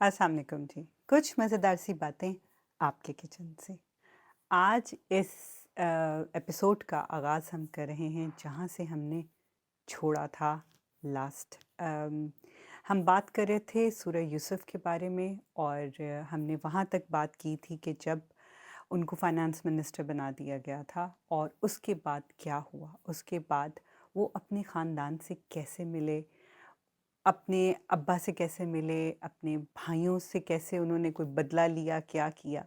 अस्सलाम वालेकुम जी। कुछ मज़ेदार सी बातें आपके किचन से। आज इस एपिसोड का आगाज़ हम कर रहे हैं जहाँ से हमने छोड़ा था लास्ट। हम बात कर रहे थे सूरह यूसुफ के बारे में और हमने वहाँ तक बात की थी कि जब उनको फाइनेंस मिनिस्टर बना दिया गया था और उसके बाद क्या हुआ। उसके बाद वो अपने ख़ानदान से कैसे मिले, अपने अब्बा से कैसे मिले, अपने भाइयों से कैसे उन्होंने कोई बदला लिया, क्या किया।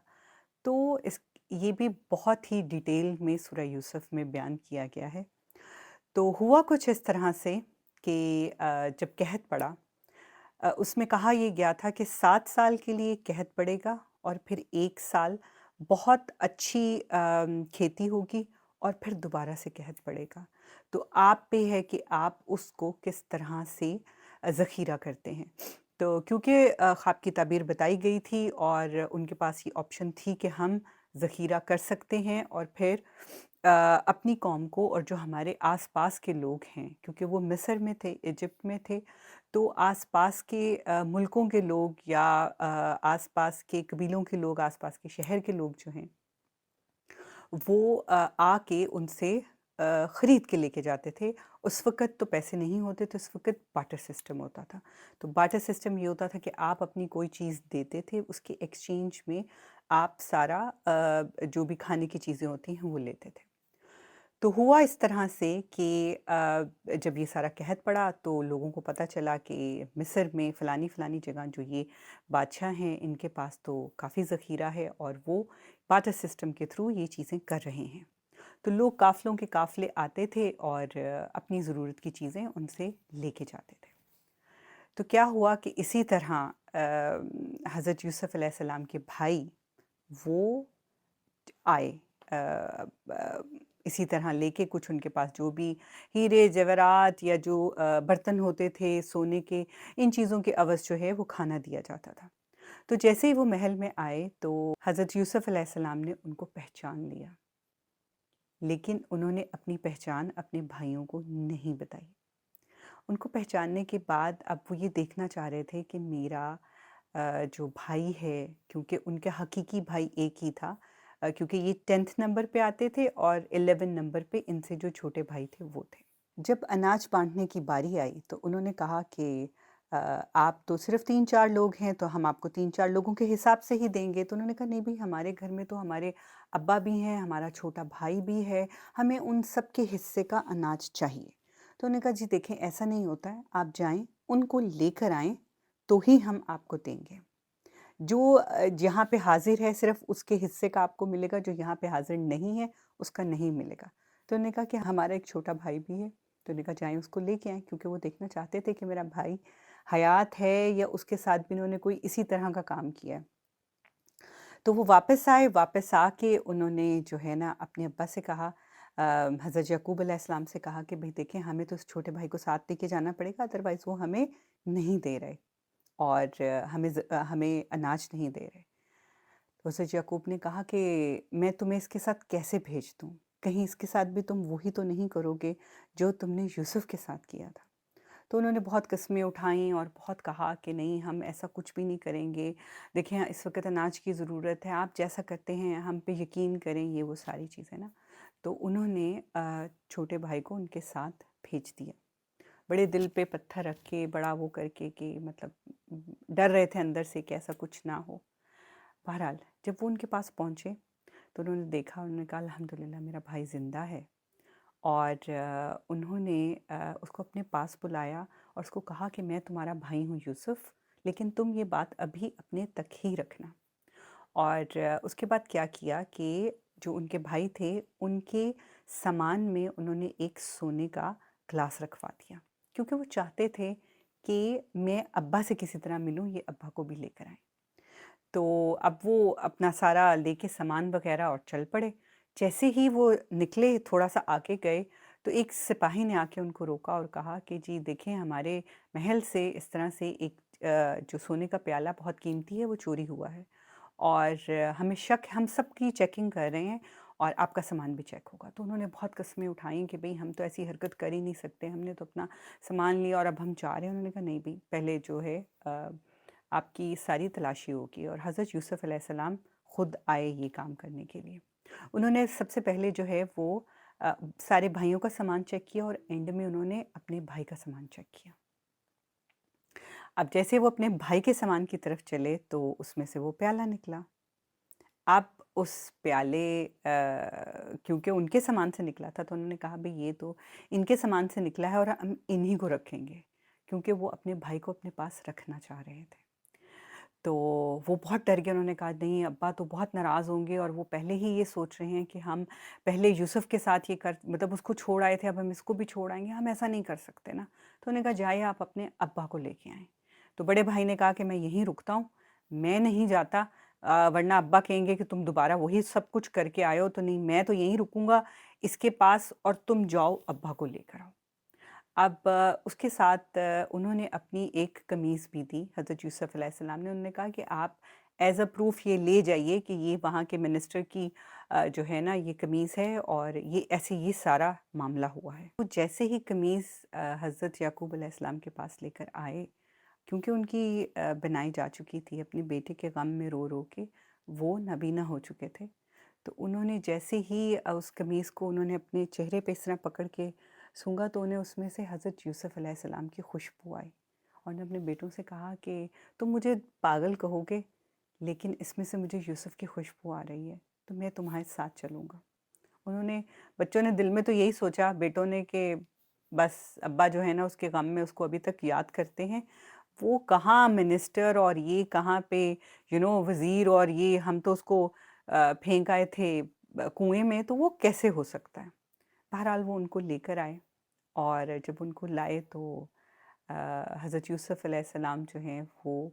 तो इस ये भी बहुत ही डिटेल में सूरह यूसुफ में बयान किया गया है। तो हुआ कुछ इस तरह से कि जब कहत पड़ा, उसमें कहा ये गया था कि 7 साल के लिए कहत पड़ेगा और फिर 1 साल बहुत अच्छी खेती होगी और फिर दोबारा से कहत पड़ेगा। तो आप पे है कि आप उसको किस तरह से ज़ख़ीरा करते हैं। तो क्योंकि ख़्वाब की ताबीर बताई गई थी और उनके पास ये ऑप्शन थी कि हम ज़ख़ीरा कर सकते हैं और फिर अपनी कौम को और जो हमारे आस-पास के लोग हैं, क्योंकि वो मिस्र में थे, इजिप्ट में थे, तो आस-पास के मुल्कों के लोग या आस-पास के कबीलों के लोग, आस-पास के शहर के लोग जो हैं, वो आके उनसे ख़रीद के लेके जाते थे। उस वक़्त तो पैसे नहीं होते थे, उस वक़्त बार्टर सिस्टम होता था। तो बार्टर सिस्टम ये होता था कि आप अपनी कोई चीज़ देते थे, उसके एक्सचेंज में आप सारा जो भी खाने की चीज़ें होती हैं, वो लेते थे। तो हुआ इस तरह से कि जब ये सारा कहत पड़ा तो लोगों को पता चला कि मिस्र में फ़लानी-फ़लानी जगह जो ये बादशाह हैं, इनके पास तो काफ़ी ज़ख़ीरा है और वो बार्टर सिस्टम के थ्रू ये चीज़ें कर रहे हैं। तो लोग काफ़िलों के काफ़िले आते थे और अपनी ज़रूरत की चीज़ें उनसे लेके जाते थे। तो क्या हुआ कि इसी तरह हज़रत यूसुफ़ अलैहिस्सलाम के भाई वो आए इसी तरह लेके कुछ उनके पास जो भी हीरे ज़ेवरात या जो बर्तन होते थे सोने के, इन चीज़ों के अवज़ जो है वो खाना दिया जाता था। तो जैसे ही वो महल में आए तो हज़रत यूसुफ़ अलैहिस्सलाम ने उनको पहचान लिया, लेकिन उन्होंने अपनी पहचान अपने भाइयों को नहीं बताई। उनको पहचानने के बाद अब वो ये देखना चाह रहे थे कि मेरा जो भाई है, क्योंकि उनका हकीकी भाई एक ही था, क्योंकि ये 10th नंबर पे आते थे और 11 नंबर पे इनसे जो छोटे भाई थे वो थे। जब अनाज बाँटने की बारी आई तो उन्होंने कहा कि आप तो सिर्फ़ 3-4 लोग हैं तो हम आपको 3-4 लोगों के हिसाब से ही देंगे। तो उन्होंने कहा नहीं भई, हमारे घर में तो हमारे अब्बा भी हैं, हमारा छोटा भाई भी है, हमें उन सब के हिस्से का अनाज चाहिए। तो उन्होंने कहा जी देखें, ऐसा नहीं होता है, आप जाएँ, उनको लेकर आएँ, तो ही हम आपको देंगे। जो जहाँ पे हाज़िर है सिर्फ़ उसके हिस्से का आपको मिलेगा, जो यहाँ पे हाज़िर नहीं है उसका नहीं मिलेगा। तो उन्होंने कहा कि हमारा एक छोटा भाई भी है, तो उन्होंने कहा जाएँ उसको लेके आएँ, क्योंकि वो देखना चाहते थे कि मेरा भाई हयात है या उसके साथ भी इन्होंने कोई इसी तरह का काम किया है। तो वो वापस आए, वापस आके उन्होंने जो है ना अपने अब्बा से कहा, हज़रत याकूब अलैहिस्सलाम से कहा कि भई देखें, हमें तो उस छोटे भाई को साथ लेके जाना पड़ेगा, अदरवाइज़ वो हमें नहीं दे रहे और हमें अनाज नहीं दे रहे। तो हज़रत याकूब ने कहा कि मैं तुम्हें इसके साथ कैसे भेज दूँ? कहीं इसके साथ भी तुम वही तो नहीं करोगे जो तुमने यूसुफ़ के साथ किया था। तो उन्होंने बहुत कस्में उठाईं और बहुत कहा कि नहीं, हम ऐसा कुछ भी नहीं करेंगे। देखिए इस वक़्त अनाज की ज़रूरत है, आप जैसा करते हैं हम पे यकीन करें, ये वो सारी चीज़ें ना। तो उन्होंने छोटे भाई को उनके साथ भेज दिया। बड़े दिल पे पत्थर रख के, बड़ा वो करके कि मतलब डर रहे थे अंदर से कि ऐसा कुछ ना हो। बहरहाल जब वो उनके पास पहुँचे तो उन्होंने देखा, उन्होंने कहा अल्हम्दुलिल्लाह मेरा भाई ज़िंदा है। और उन्होंने उसको अपने पास बुलाया और उसको कहा कि मैं तुम्हारा भाई हूँ यूसुफ़, लेकिन तुम ये बात अभी अपने तक ही रखना। और उसके बाद क्या किया कि जो उनके भाई थे, उनके सामान में उन्होंने एक सोने का ग्लास रखवा दिया, क्योंकि वो चाहते थे कि मैं अब्बा से किसी तरह मिलूँ, ये अब्बा को भी लेकर आएँ। तो अब वो अपना सारा लेके सामान वग़ैरह और चल पड़े। जैसे ही वो निकले, थोड़ा-सा आगे गए, तो एक सिपाही ने आके उनको रोका और कहा कि जी देखें, हमारे महल से इस तरह से एक जो सोने का प्याला बहुत कीमती है वो चोरी हुआ है और हमें शक है, हम सबकी चेकिंग कर रहे हैं और आपका सामान भी चेक होगा। तो उन्होंने बहुत कस्में उठाई कि भई हम तो ऐसी हरकत कर ही नहीं सकते, हमने तो अपना सामान लिया और अब हम जा रहे हैं। उन्होंने कहा नहीं भई, पहले जो है आपकी सारी तलाशी होगी। और हज़रत यूसुफ़ अलैहिस्सलाम खुद आए ये काम करने के लिए। उन्होंने सबसे पहले जो है वो सारे भाइयों का सामान चेक किया और एंड में उन्होंने अपने भाई का सामान चेक किया। अब जैसे वो अपने भाई के सामान की तरफ चले तो उसमें से वो प्याला निकला। अब उस प्याले क्योंकि उनके सामान से निकला था तो उन्होंने कहा भई ये तो इनके सामान से निकला है और हम इन्हीं को रखेंगे, क्योंकि वो अपने भाई को अपने पास रखना चाह रहे थे। तो वो बहुत डर गए, उन्होंने कहा नहीं अब्बा तो बहुत नाराज़ होंगे और वो पहले ही ये सोच रहे हैं कि हम पहले यूसुफ़ के साथ ये कर मतलब उसको छोड़ आए थे, अब हम इसको भी छोड़ आएँगे, हम ऐसा नहीं कर सकते ना। तो उन्होंने कहा जाइए आप अपने अब्बा को लेके आएँ। तो बड़े भाई ने कहा कि मैं यहीं रुकता हूँ, मैं नहीं जाता वरना अब्बा कहेंगे कि तुम दोबारा वही सब कुछ करके आए हो, तो नहीं मैं तो यहीं रुकूँगा इसके पास और तुम जाओ अब्बा को लेकर आओ। अब उसके साथ उन्होंने अपनी एक कमीज़ भी दी हज़रत यूसुफ़ अलैहिस्सलाम ने। उन्होंने कहा कि आप एज़ अ प्रूफ़ ये ले जाइए कि ये वहाँ के मिनिस्टर की जो है ना ये कमीज़ है और ये ऐसे ये सारा मामला हुआ है। तो जैसे ही कमीज़ हज़रत याकूब अलैहिस्सलाम के पास लेकर आए, क्योंकि उनकी बनाई जा चुकी थी अपने बेटे के गम में रो-रो के, वो नाबीना हो चुके थे। तो उन्होंने जैसे ही उस कमीज़ को उन्होंने अपने चेहरे पे इस तरह पकड़ के सूंघा तो उन्हें उसमें से हज़रत यूसुफ़ अलैहिस्सलाम की खुशबू आई और उन्होंने अपने बेटों से कहा कि तुम मुझे पागल कहोगे, लेकिन इसमें से मुझे यूसुफ़ की खुशबू आ रही है, तो मैं तुम्हारे साथ चलूँगा। उन्होंने बच्चों ने दिल में तो यही सोचा बेटों ने कि बस अब्बा जो है ना उसके गम में उसको अभी तक याद करते हैं। वो कहाँ मिनिस्टर और ये कहाँ पे वज़ीर और ये हम तो उसको फेंक आए थे कुएँ में, तो वो कैसे हो सकता है? बहरहाल वो उनको लेकर आए और जब उनको लाए तो अ, हज़रत यूसुफ़ अलैहिस्सलाम जो हैं वो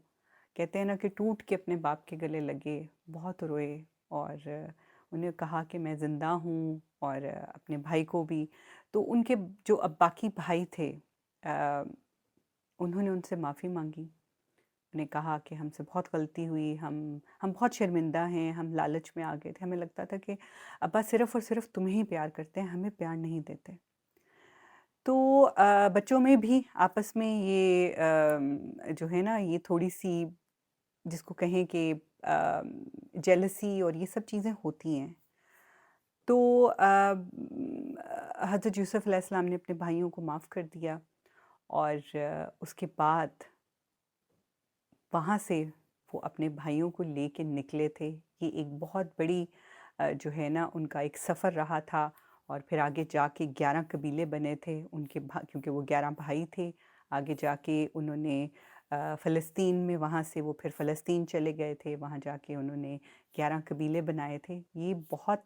कहते हैं ना कि टूट के अपने बाप के गले लगे, बहुत रोए और उन्हें कहा कि मैं ज़िंदा हूँ और अपने भाई को भी। तो उनके जो अब बाकी भाई थे उन्होंने उनसे माफ़ी माँगी। उन्हें कहा कि हमसे बहुत गलती हुई, हम बहुत शर्मिंदा हैं, हम लालच में आ गए थे। हमें लगता था कि अब्बा सिर्फ़ और सिर्फ़ तुम्हें ही प्यार करते हैं, हमें प्यार नहीं देते। तो बच्चों में भी आपस में ये जो है ना ये थोड़ी-सी जिसको कहें कि जेलसी और ये सब चीज़ें होती हैं। तो हज़रत यूसुफ़ अलैहिस्सलाम ने अपने भाइयों को माफ़ कर दिया और उसके बाद वहाँ से वो अपने भाइयों को लेके निकले थे। ये एक बहुत बड़ी जो है ना उनका एक सफ़र रहा था और फिर आगे जाके 11 कबीले बने थे उनके क्योंकि वो 11 भाई थे। आगे जाके उन्होंने फ़लस्तीन में वहाँ से वो फिर फ़लस्तीन चले गए थे। वहाँ जाके उन्होंने 11 कबीले बनाए थे। ये बहुत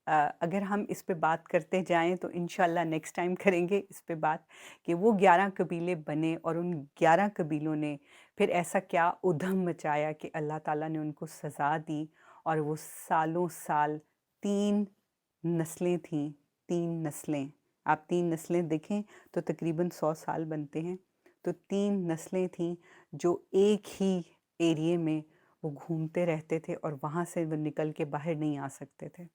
अगर हम इस पे बात करते जाएँ तो इंशाअल्लाह नेक्स्ट टाइम करेंगे इस पे बात कि वो 11 कबीले बने और उन 11 कबीलों ने फिर ऐसा क्या उधम मचाया कि अल्लाह ताला ने उनको सज़ा दी और वो सालों साल 3 नस्लें थीं, 3 नस्लें। आप 3 नस्लें देखें तो तकरीबन 100 साल बनते हैं। तो 3 नस्लें थीं जो एक ही एरिये में वो घूमते रहते थे और वहाँ से वो निकल के बाहर नहीं आ सकते थे।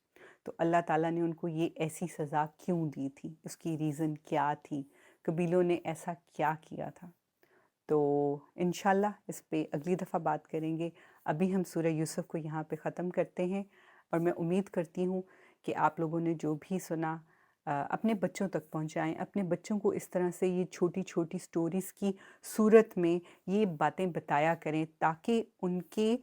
तो अल्लाह ताला ने उनको ये ऐसी सज़ा क्यों दी थी? उसकी रीज़न क्या थी? कबीलों ने ऐसा क्या किया था? तो इंशाल्लाह इस पे अगली दफ़ा बात करेंगे। अभी हम सूरह यूसुफ़ को यहाँ पे ख़त्म करते हैं और मैं उम्मीद करती हूँ कि आप लोगों ने जो भी सुना अपने बच्चों तक पहुँचाएँ। अपने बच्चों को इस तरह से ये छोटी-छोटी स्टोरीज़ की सूरत में ये बातें बताया करें ताकि उनकी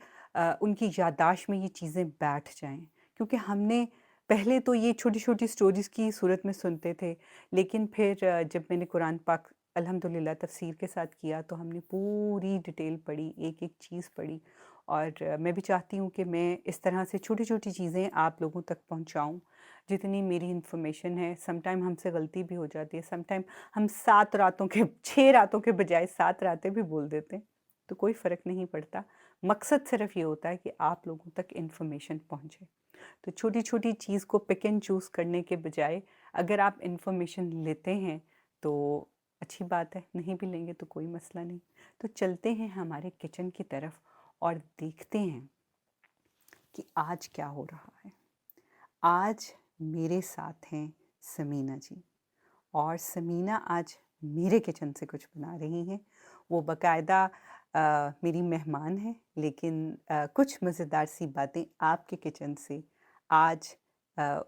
याददाश्त में ये चीज़ें बैठ जाएँ। क्योंकि हमने पहले तो ये छोटी-छोटी स्टोरीज़ की सूरत में सुनते थे, लेकिन फिर जब मैंने कुरान पाक अल्हम्दुलिल्लाह तफ़सीर के साथ किया तो हमने पूरी डिटेल पढ़ी, एक-एक चीज़ पढ़ी और मैं भी चाहती हूँ कि मैं इस तरह से छोटी-छोटी चीज़ें आप लोगों तक पहुँचाऊँ, जितनी मेरी इन्फॉर्मेशन है। समटाइम हमसे गलती भी हो जाती है, समटाइम हम 7 रातों के 6 रातों के बजाय 7 रातें भी बोल देते हैं, तो कोई फ़र्क नहीं पड़ता। मकसद सिर्फ़ ये होता है कि आप लोगों तक इन्फॉर्मेशन पहुँचे। तो छोटी-छोटी चीज़ को पिक एंड चूज़ करने के बजाय अगर आप इन्फॉर्मेशन लेते हैं तो अच्छी बात है, नहीं भी लेंगे तो कोई मसला नहीं। तो चलते हैं हमारे किचन की तरफ और देखते हैं कि आज क्या हो रहा है। आज मेरे साथ हैं समीना जी और समीना आज मेरे किचन से कुछ बना रही हैं। वो बाकायदा मेरी मेहमान हैं, लेकिन कुछ मज़ेदार सी बातें आपके किचन से आज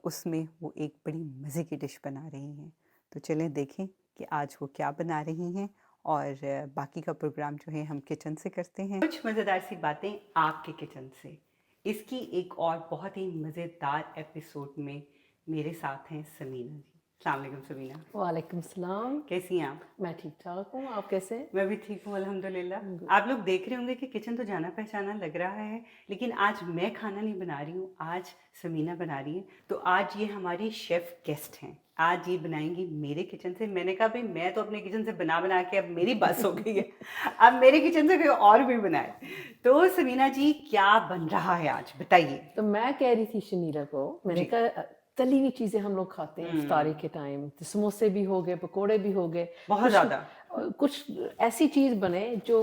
उसमें वो एक बड़ी मज़े की डिश बना रही हैं। तो चलें देखें कि आज वो क्या बना रही हैं और बाकी का प्रोग्राम जो है हम किचन से करते हैं। कुछ मज़ेदार सी बातें आपके किचन से, इसकी एक और बहुत ही मज़ेदार एपिसोड में मेरे साथ हैं समीना जी। अस्सलाम वालेकुम समीना। वालेकुम सलाम। कैसी हैं आप? मैं ठीक ठाक हूँ, आप कैसे हैं? मैं भी ठीक हूँ अल्हम्दुलिल्लाह। Good. आप लोग देख रहे होंगे कि किचन तो जाना पहचाना लग रहा है, लेकिन आज मैं खाना नहीं बना रही हूँ, आज समीना बना रही है। तो आज ये हमारी शेफ़ गेस्ट हैं, आज ये बनाएंगी मेरे किचन से। मैंने कहा भाई मैं तो अपने किचन से बना बना के अब मेरी बस हो गई है, अब मेरे किचन से कोई और भी बनाए। तो समीना जी क्या बन रहा है आज बताइए। तो मैं कह रही थी शनीरा को, मैंने जी। कहा तली हुई चीजें हम लोग खाते हैं इफ्तारी के टाइम, तो समोसे भी हो गए, पकोड़े भी हो गए, बहुत ज़्यादा। कुछ ऐसी चीज बने जो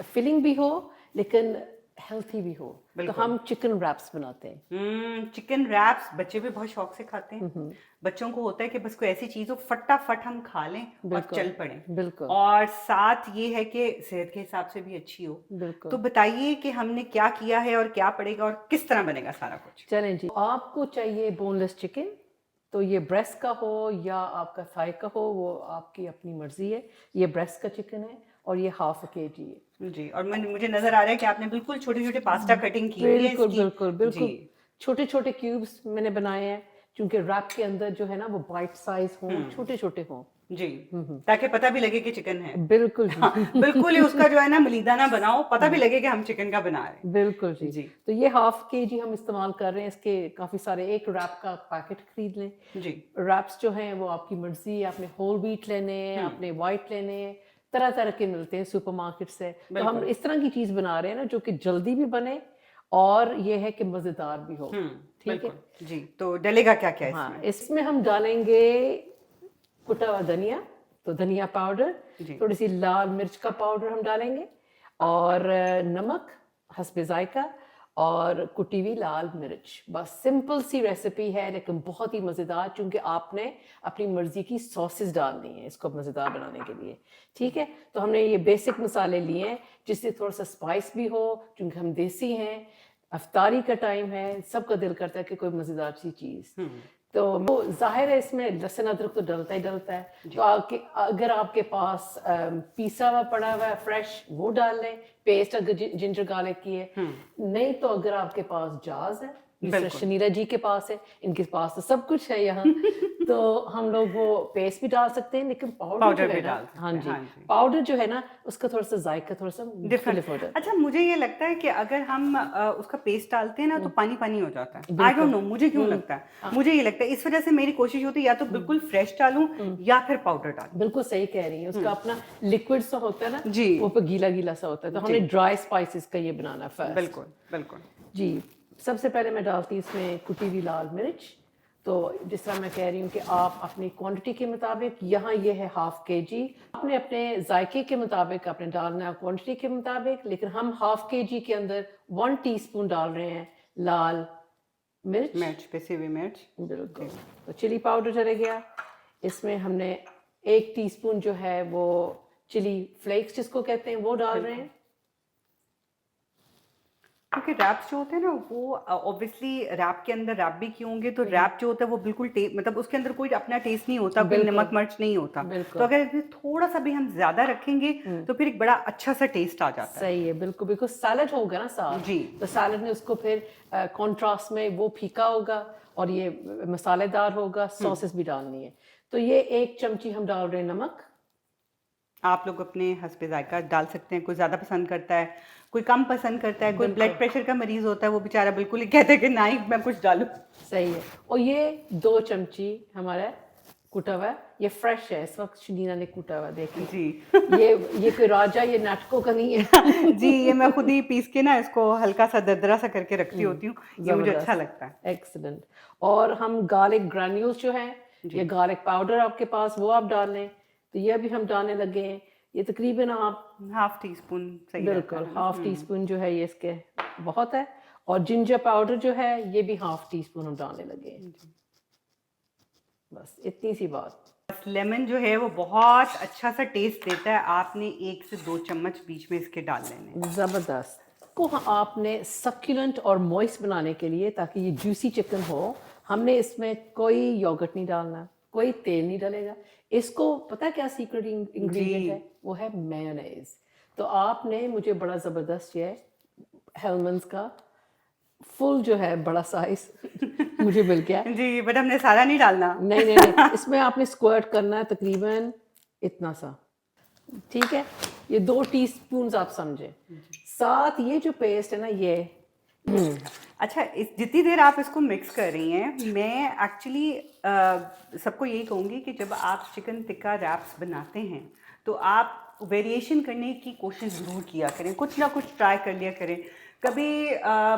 फिलिंग भी हो लेकिन हेल्थी भी हो। तो बिल्कुल। हम चिकन रैप्स बनाते हैं। चिकन रैप्स बच्चे भी बहुत शौक से खाते हैं। बच्चों को होता है कि बस कोई ऐसी चीज़ हो फटाफट हम खा लें और बिल्कुल चल पड़ें, बिल्कुल और साथ ये है कि सेहत के हिसाब से भी अच्छी हो। बिल्कुल। तो बताइए कि हमने क्या किया है और क्या पड़ेगा और किस तरह बनेगा सारा कुछ। चलें जी, आपको चाहिए बोनलेस चिकन, तो ये ब्रेस्ट का हो या आपका थाई का हो, वो आपकी अपनी मर्जी है। ये ब्रेस्ट का चिकन है और ये हाफ kg है। जी, और मुझे नजर आ रहा है कि आपने बिल्कुल छोटे छोटे पास्ता कटिंग की हुई है बिल्कुल इसकी। बिल्कुल जी बिल्कुल छोटे छोटे क्यूब्स मैंने बनाए हैं, क्योंकि रैप के अंदर जो है ना वो बाइट साइज हों, छोटे छोटे हों। जी, ताकि पता भी लगे कि चिकन है। बिल्कुल हाँ, जी। बिल्कुल ही उसका जो है ना मलीदा ना बनाओ, पता भी लगे कि हम चिकन का बना रहे हैं। बिल्कुल जी। जी तो ये हाफ kg हम इस्तेमाल कर रहे हैं। इसके काफ़ी सारे, एक रैप का पैकेट खरीद लें। जी रैप्स जो हैं वो आपकी मर्जी है, आपने होल व्हीट लेने हैं, आपने वाइट लेने हैं, तरह तरह के मिलते हैं सुपरमार्केट से। तो हम बिल्कुल। इस तरह की चीज़ बना रहे हैं ना जो कि जल्दी भी बने और ये है कि मज़ेदार भी हो। ठीक है। बिल्कुल। जी, तो डलेगा क्या क्या हाँ, इसमें? इसमें हम डालेंगे कुटा हुआ धनिया, तो धनिया पाउडर, जी थोड़ी सी लाल मिर्च का पाउडर हम डालेंगे, और नमक हस्बे जायका, और कुटी हुई लाल मिर्च। बस सिंपल सी रेसिपी है लेकिन बहुत ही मज़ेदार, क्योंकि आपने अपनी मर्जी की सॉसेस डालनी है इसको मज़ेदार बनाने के लिए। ठीक है। तो हमने ये बेसिक मसाले लिए हैं जिससे थोड़ा सा स्पाइस भी हो, क्योंकि हम देसी हैं, अफ्तारी का टाइम है, सबका दिल करता है कि कोई मज़ेदार सी चीज़। तो वो जाहिर है इसमें लहसुन अदरक तो डलता ही डलता है। तो अगर आपके पास पीसा हुआ पड़ा हुआ है फ्रेश, वो डाल लें, पेस्ट अगर जिंजर गार्लिक की है। नहीं तो अगर आपके पास जाज है, जिस तरह बिल्कुल। शनीरा जी के पास है, इनके पास तो सब कुछ है यहाँ। तो हम लोग वो पेस्ट भी डाल सकते हैं, लेकिन पाउडर जो पाउडर है भी ना, डाल सकते हाँ हैं, जी, हाँ जी। पाउडर जो है ना उसका थोड़ा सा जायका थोड़ा सा डिफरेंट। मुख्तलिफ हो जाता अच्छा, मुझे ये लगता है कि अगर हम उसका पेस्ट डालते हैं ना तो पानी पानी हो जाता है। है। आई डोंट बिल्कुल। नो मुझे क्यों लगता है, मुझे ये लगता है इस वजह से मेरी कोशिश होती है या तो बिल्कुल फ्रेश डालूं या फिर पाउडर डालूं। बिल्कुल सही कह रही है, उसका अपना लिक्विड सा होता है ना, जी वो पे गीला गीला सा होता है। तो जी हमने ड्राई स्पाइसेस का ये बनाना फर्स्ट। बिल्कुल बिल्कुल। जी, सबसे पहले मैं डालती हूँ इसमें कुटी हुई लाल मिर्च। तो जिस तरह मैं कह रही हूँ कि आप अपनी क्वांटिटी के मुताबिक, यहाँ ये है हाफ kg, आपने अपने जायके के मुताबिक आपने डालना है, क्वांटिटी के मुताबिक। लेकिन हम हाफ kg के अंदर 1 टीस्पून डाल रहे हैं लाल मिर्च। मिर्च, पिसी हुई मिर्च। बिल्कुल। जी तो चिली पाउडर चले गया। इसमें हमने 1 टीस्पून जो है वो चिली फ्लेक्स जिसको कहते हैं वो डाल रहे बिल्कुल, हैं। क्योंकि रैप्स जो होते हैं ना वो ऑब्वियसली रैप के अंदर रैप भी किए होंगे, तो रैप जो होता है वो बिल्कुल मतलब उसके अंदर कोई अपना टेस्ट नहीं होता, कोई बिल्कुल नमक मिर्च नहीं होता। तो बिल्कुल अगर इसमें थोड़ा सा भी हम ज्यादा रखेंगे तो फिर एक बड़ा अच्छा सा टेस्ट आ जाता है। सही है। बिल्कुल बिल्कुल। सैलड होगा ना साथ, जी तो सैलड में उसको फिर कॉन्ट्रास्ट में वो फीका होगा और ये मसालेदार होगा। सॉसेस भी डालनी है। तो ये 1 चमची हम डाल रहे हैं नमक। आप लोग अपने हस्बे जायका डाल सकते हैं, कोई ज़्यादा पसंद करता है, कोई कम पसंद करता है, कोई बिल्कुल ब्लड प्रेशर का मरीज होता है, वो बेचारा बिल्कुल ही कहता है कि ना ही मैं कुछ डालूं। सही है। और ये 2 चमची हमारा कुटा हुआ है, ये फ्रेश है, इस वक्त शनीना ने कुटा हुआ, देखिए। जी ये कोई राजा, ये नाटकों का नहीं है। जी, ये मैं खुद ही पीस के ना इसको हल्का सा दरदरा सा करके रखती होती हूँ, ये मुझे अच्छा जबरदस्त, लगता है। एक्सीलेंट। और हम गार्लिक ग्रैन्यूल्स जो है, जी ये गार्लिक पाउडर आपके पास, वो आप डाल लें। तो ये अभी हम डालने लगे हैं। ये तकरीबन आप हाफ टी स्पून सही रहता बिल्कुल है ना। हाफ टी स्पून जो है ये इसके बहुत है। और जिंजर पाउडर जो है ये भी हाफ टी स्पून हम डालने लगे हैं। जी बस इतनी सी बात। लेमन जो है वो बहुत अच्छा सा टेस्ट देता है। आपने 1 से 2 चम्मच बीच में इसके डाल लेने हैं। ज़बरदस्त। को आपने सक्यूलेंट और मॉइस्ट बनाने के लिए, ताकि ये जूसी चिकन हो, हमने इसमें कोई योगर्ट नहीं डालना, कोई तेल नहीं डलेगा। इसको पता है क्या सीक्रेट इंग्रेडिएंट जी। है? वो है मेयोनेज़। तो आपने मुझे बड़ा ज़बरदस्त ये हेलमंड्स का फुल जो है बड़ा साइज़ मुझे मिल गया। जी, बट हमने सारा नहीं डालना। नहीं, नहीं, नहीं, इसमें आपने स्क्वायर करना है तकरीबन इतना सा, ठीक है? ये 2 टीस्पून्स आप समझें। साथ ये जो पेस्ट है ना ये अच्छा, इस जितनी देर आप इसको मिक्स कर रही हैं, मैं एक्चुअली सबको यही कहूँगी कि जब आप चिकन टिक्का रैप्स बनाते हैं, तो आप वेरिएशन करने की कोशिश ज़रूर किया करें, कुछ ना कुछ ट्राई कर लिया करें। कभी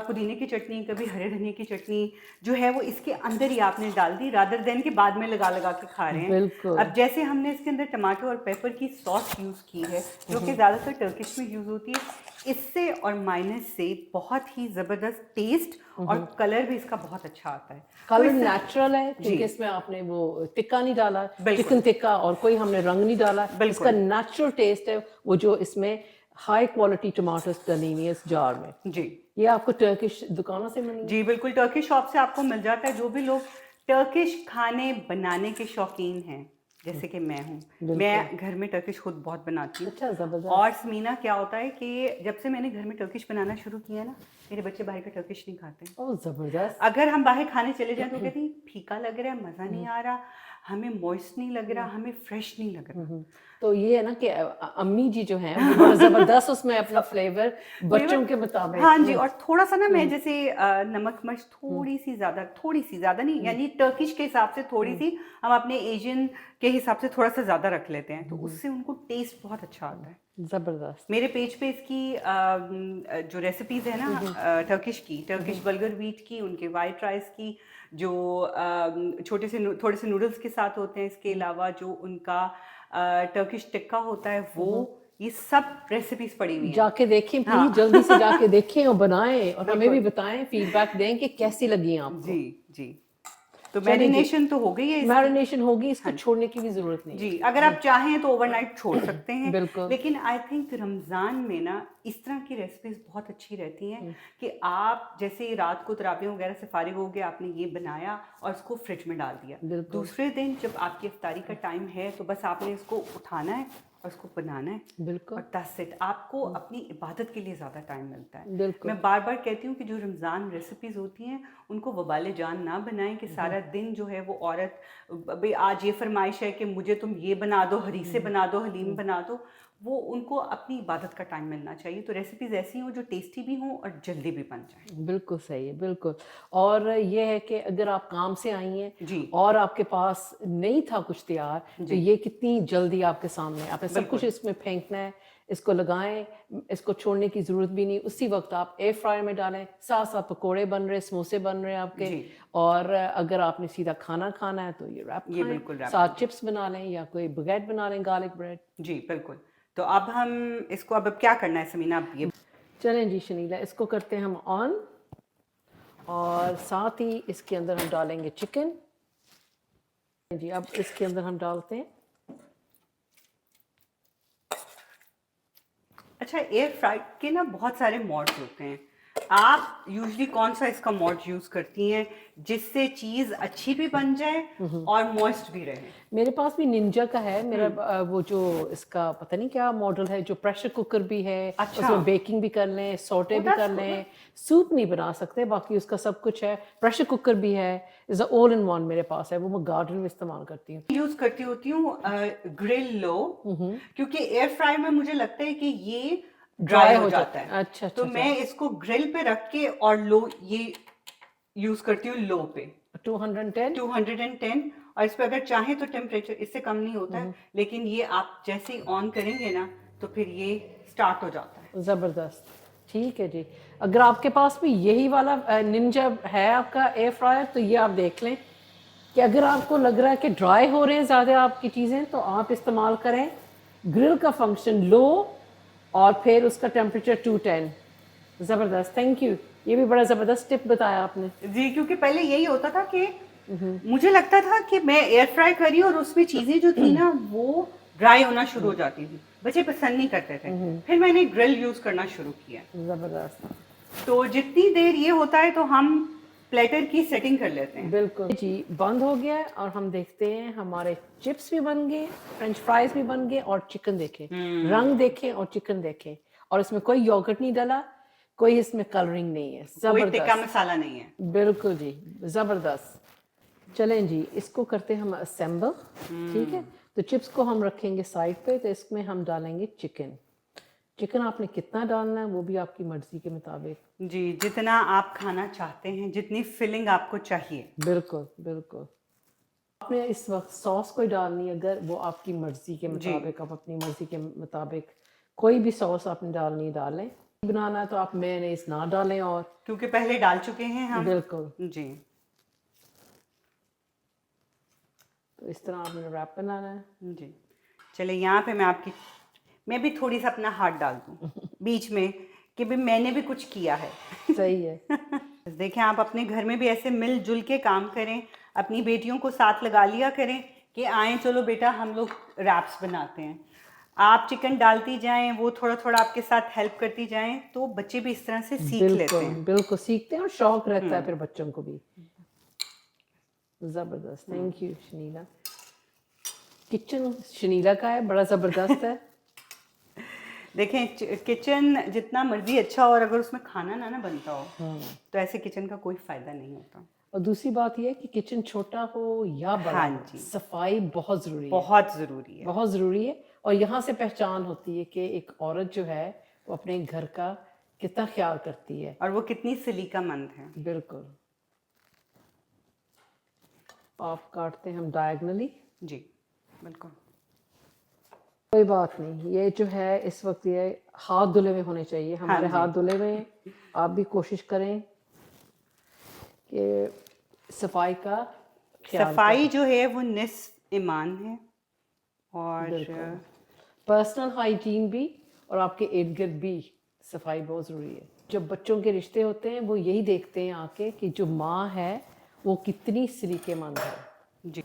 पुदीने की चटनी, कभी हरे धनिये की चटनी जो है वो इसके अंदर ही आपने डाल दी, रादर देन कि बाद में लगा के खा रहे हैं। बिल्कुल। अब जैसे हमने इसके अंदर टमाटर और पेपर की सॉस यूज़ की है, जो कि ज़्यादातर टर्किश में यूज़ होती है, इससे और मायनेस से बहुत ही ज़बरदस्त टेस्ट और कलर भी इसका बहुत अच्छा आता है। तो कलर इससे नेचुरल है जी। क्योंकि इसमें आपने वो टिक्का नहीं डाला, बिल्कुल। चिकन टिक्का, और कोई हमने रंग नहीं डाला। बिल्कुल। इसका नेचुरल टेस्ट है वो जो इसमें हाई क्वालिटी टमाटर्स डली हुई है इस जार में। जी। ये आपको टर्किश दुकानों से मिलेंगे? जी, बिल्कुल टर्किश शॉप से आपको मिल जाता है। जो भी लोग टर्किश खाने बनाने के शौकीन हैं, जैसे कि मैं हूँ, मैं घर में टर्किश खुद बहुत बनाती हूँ। अच्छा, ज़बरदस्त। और समीना क्या होता है कि जब से मैंने घर में टर्किश बनाना शुरू किया ना, मेरे बच्चे बाहर का टर्किश नहीं खाते। ओह ज़बरदस्त। अगर हम बाहर खाने चले जाएं तो कहती फीका लग रहा है, मज़ा नहीं आ रहा, हमें मॉइस्ट नहीं लग रहा, हमें फ्रेश नहीं लग रहा। तो ये है ना कि अम्मी जी जो हैं वो बड़ा ज़बरदस्त उसमें अपना फ्लेवर बच्चों के मुताबिक। हाँ जी, और थोड़ा सा ना मैं जैसे नमक मिर्च थोड़ी सी ज़्यादा नहीं, यानी टर्किश के हिसाब से थोड़ी सी, हम अपने एशियन के हिसाब से थोड़ा सा ज़्यादा रख लेते हैं, तो उससे उनको टेस्ट बहुत अच्छा आता है। ज़बरदस्त। मेरे पेज पे इसकी जो रेसिपीज़ है ना टर्किश बर्गर व्हीट की, उनके वाइट राइस की, जो थोड़े से नूडल्स के साथ होते हैं, इसके अलावा जो उनका टर्किश टिक्का होता है वो, ये सब रेसिपीज़ पड़ी हुई हैं। जाके देखें हाँ। प्लीज, जल्दी से जाके देखें और बनाएं, और हमें भी बिल्कुल। बताएं, फीडबैक दें कि कैसी लगी आपको। जी, जी। तो चलिए जी, मैरिनेशन तो हो गई है इसकी। मैरिनेशन होगी, इसको हाँ जी। छोड़ने की भी जरूरत नहीं है। जी, अगर आप चाहें तो ओवरनाइट छोड़ सकते हैं। बिल्कुल। लेकिन आई थिंक रमज़ान में ना इस तरह की रेसिपीज़ बहुत अच्छी रहती हैं कि आप जैसे रात को तरावियों वगैरह से फारिग हो गए, आपने ये बनाया और इसको फ्रिज में डाल दिया। बिल्कुल। दूसरे दिन जब आपकी इफ्तारी का टाइम है तो बस आपने इसको उठाना है और इसको बनाना है, बिल्कुल। और दैट्स इट। आपको अपनी इबादत के लिए ज़्यादा टाइम मिलता है। बिल्कुल। मैं बार बार कहती हूँ कि जो रमज़ान रेसिपीज़ होती हैं उनको वबाल जान ना बनाएं कि सारा दिन जो है वो औरत, भाई आज ये फरमाइश है कि मुझे तुम ये बना दो, हरीसे बना दो, हलीम बना दो। वो उनको अपनी इबादत का टाइम मिलना चाहिए। तो रेसिपीज़ ऐसी हों जो टेस्टी भी हों और जल्दी भी बन जाएं। बिल्कुल सही है, बिल्कुल। और ये है कि अगर आप काम से आई हैं जी। और आपके पास नहीं था कुछ तैयार, तो जी। ये कितनी जल्दी आपके सामने, आपने सब कुछ बिल्कुल। इसमें फेंकना है, इसको लगाएं, इसको छोड़ने की ज़रूरत भी नहीं। उसी वक्त आप एयर फ्रायर में डालें, साथ साथ पकोड़े बन रहे, समोसे बन रहे हैं आपके। जी। और अगर आपने सीधा खाना खाना है तो ये रैप ये खाएं, बिल्कुल रैप साथ चिप्स बना लें या कोई बगैट बना लें, गार्लिक ब्रेड। जी, बिल्कुल। तो अब हम इसको अब क्या करना है समीना, अब ये चलें जी शनीला, इसको करते हैं हम ऑन, और साथ ही इसके अंदर हम डालेंगे चिकन। जी, अब इसके अंदर हम डालते हैं। अच्छा, एयर फ्राई के ना बहुत सारे मॉड्स होते हैं। आप यूजुअली कौन सा इसका मॉड यूज़ करती हैं जिससे चीज़ अच्छी भी बन जाए और मॉइस्ट भी रहे? मेरे पास भी निंजा का है मेरा, वो जो इसका पता नहीं क्या मॉडल है, जो प्रेशर कुकर भी है। अच्छा। उसमें बेकिंग भी कर लें, सॉटे Oh, भी that's कर लें। सूप नहीं बना सकते, बाकी उसका सब कुछ है। प्रेशर कुकर भी है, इज़ ऑल इन वन मेरे पास है, वो मैं गार्डन में इस्तेमाल करती हूँ। यूज़ करती होती हूँ ग्रिल लो, क्योंकि एयर फ्राई में मुझे लगता है कि ये ड्राई हो जाता है। अच्छा, तो अच्छा, मैं इसको ग्रिल पे रख के और लो ये यूज़ करती हूँ लो पे 210। 210। और इस पे अगर चाहें तो टेम्परेचर इससे कम नहीं होता है, लेकिन ये आप जैसे ही ऑन करेंगे ना तो फिर ये स्टार्ट हो जाता है। ज़बरदस्त, ठीक है जी। अगर आपके पास भी यही वाला निंजा है आपका एयर फ्रायर, तो ये आप देख लें कि अगर आपको लग रहा है कि ड्राई हो रहे हैं ज़्यादा आपकी चीज़ें, तो आप इस्तेमाल करें ग्रिल का फंक्शन लो और फिर उसका टेम्परेचर 210। ज़बरदस्त, थैंक यू। ये भी बड़ा ज़बरदस्त टिप बताया आपने। जी, क्योंकि पहले यही होता था कि मुझे लगता था कि मैं एयर फ्राई करी और उसमें चीज़ें जो थी ना वो ड्राई होना शुरू हो जाती थी, बच्चे पसंद नहीं करते थे। फिर मैंने ग्रिल यूज़ करना शुरू किया, ज़बरदस्त। तो जितनी देर ये होता है तो हम प्लेटर की सेटिंग कर लेते हैं। बिल्कुल जी, बंद हो गया है और हम देखते हैं हमारे चिप्स भी बन गए, फ्रेंच फ्राइज भी बन गए और चिकन देखें, रंग देखें और चिकन देखें, और इसमें कोई योगर्ट नहीं डाला, कोई इसमें कलरिंग नहीं है। कोई टिक्का जबरदस्त, मसाला नहीं है। बिल्कुल जी, जबरदस्त। चलें जी, इसको करते हैं हम असेंबल। ठीक है, तो चिप्स को हम रखेंगे साइड पे, तो इसमें हम डालेंगे चिकन। चिकन आपने कितना डालना है वो भी आपकी मर्जी के मुताबिक। जी, जितना आप खाना चाहते हैं, जितनी फिलिंग आपको चाहिए। बिल्कुल बिल्कुल। आपने इस वक्त सॉस कोई डालनी है, अगर वो आपकी मर्जी के जी। मुताबिक, आप अपनी मर्जी के मुताबिक कोई भी सॉस आपने डालनी है डालें। बनाना है तो आप मेयोनेज़ ना डालें, और क्योंकि पहले डाल चुके हैं हम। बिल्कुल। जी। तो इस तरह आपने रैप बनाना है। जी। चलिए यहाँ पे मैं भी थोड़ी सा अपना हाथ डाल दूँ बीच में कि भी मैंने भी कुछ किया है। सही है। देखें, आप अपने घर में भी ऐसे मिलजुल के काम करें, अपनी बेटियों को साथ लगा लिया करें कि आएँ चलो बेटा हम लोग रैप्स बनाते हैं। आप चिकन डालती जाएं, वो थोड़ा थोड़ा आपके साथ हेल्प करती जाएं, तो बच्चे भी इस तरह से सीख लेते बिल्कुल हैं। बिल्कुल, सीखते हैं और शौक रहता है फिर बच्चों को भी। जबरदस्त, thank you Shanila. Kitchen Shanila का है, बड़ा जबरदस्त है। देखें, किचन जितना मर्जी अच्छा हो और अगर उसमें खाना ना बनता हो तो ऐसे किचन का कोई फायदा नहीं होता। और दूसरी बात यह है कि किचन छोटा हो या बड़ा हाँ हो, जी, सफाई बहुत ज़रूरी है, बहुत ज़रूरी है। बहुत ज़रूरी है। और यहाँ से पहचान होती है कि एक औरत जो है वो अपने घर का कितना ख्याल करती है। और वो कितनी सलीकामंद है। बिल्कुल। आप काटते हैं हम डायगनली। जी, बिल्कुल। कोई बात नहीं, ये जो है इस वक्त ये हाथ धुले हुए होने चाहिए, हाँ हमारे जी। हाथ धुले हुए हैं। आप भी कोशिश करें कि सफाई का ख्याल सफाई जो है वो निस्फ ईमान है। और बिल्कुल, पर्सनल हाइजीन भी और आपके इर्द गिर्द भी सफाई बहुत ज़रूरी है। जब बच्चों के रिश्ते होते हैं वो यही देखते हैं आके कि जो माँ है वो कितनी सलीकेमंद है। जी।